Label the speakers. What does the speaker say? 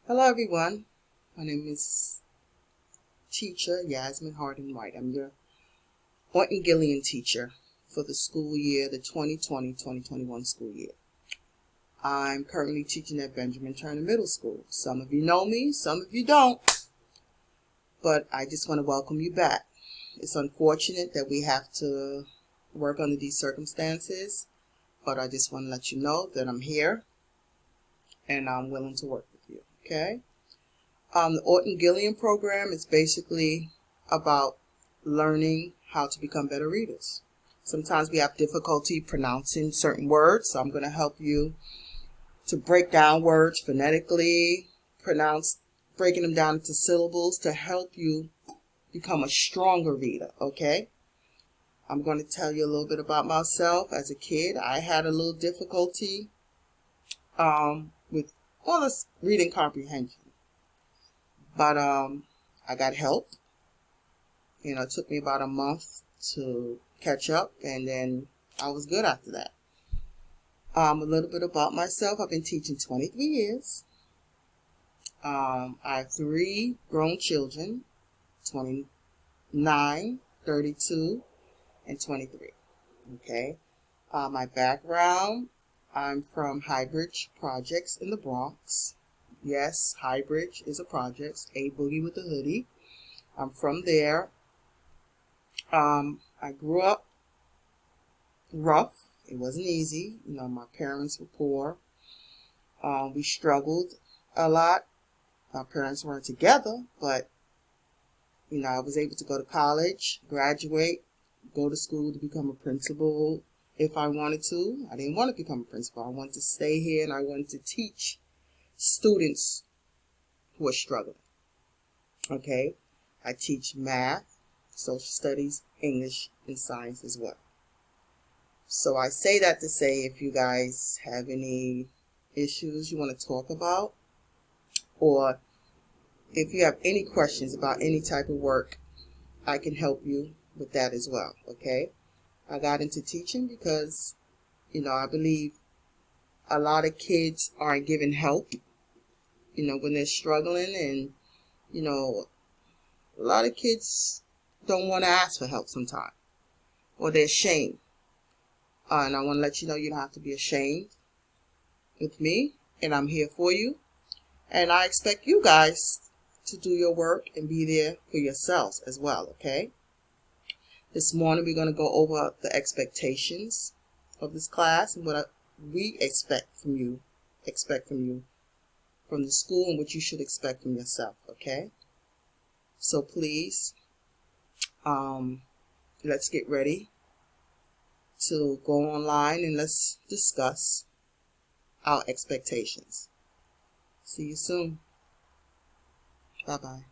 Speaker 1: Hello everyone, my name is teacher Yasmin Hardin White. I'm your Orton Gillian teacher for the school year, the 2020-2021 school year. I'm currently teaching at Benjamin Turner Middle School. Some of you know me, some of you don't, but I just want to welcome you back. It's unfortunate that we have to work under these circumstances, but I just want to let you know that I'm here and I'm willing to work with you, okay? The Orton Gillian program is basically about learning how to become better readers. Sometimes we have difficulty pronouncing certain words, so I'm going to help you to break down words phonetically, breaking them down into syllables to help you become a stronger reader, okay? I'm going to tell you a little bit about myself. As a kid, I had a little difficulty with this reading comprehension. But I got help. It took me about a month to catch up, and then I was good after that. A little bit about myself. I've been teaching 23 years. I have 3 grown children, 29, 32, and 23. Okay. My background, I'm from Highbridge Projects in the Bronx. Yes, Highbridge is a project, a boogie with a hoodie. I'm from there. I grew up rough. It wasn't easy. My parents were poor. We struggled a lot. Our parents weren't together, but, I was able to go to college, graduate, go to school to become a principal if I wanted to. I didn't want to become a principal. I wanted to stay here and I wanted to teach students who are struggling. Okay? I teach math, social studies, English, and science as well. So I say that to say, if you guys have any issues you want to talk about, or if you have any questions about any type of work, I can help you with that as well, okay? I got into teaching because, I believe a lot of kids aren't given help, when they're struggling, and, a lot of kids don't want to ask for help sometimes, or they're ashamed. And I want to let you know you don't have to be ashamed with me, and I'm here for you. And I expect you guys to do your work and be there for yourselves as well, okay? This morning we're going to go over the expectations of this class and what we expect from you from the school, and what you should expect from yourself, okay? So please, let's get ready to go online and let's discuss our expectations. See you soon. Bye-bye.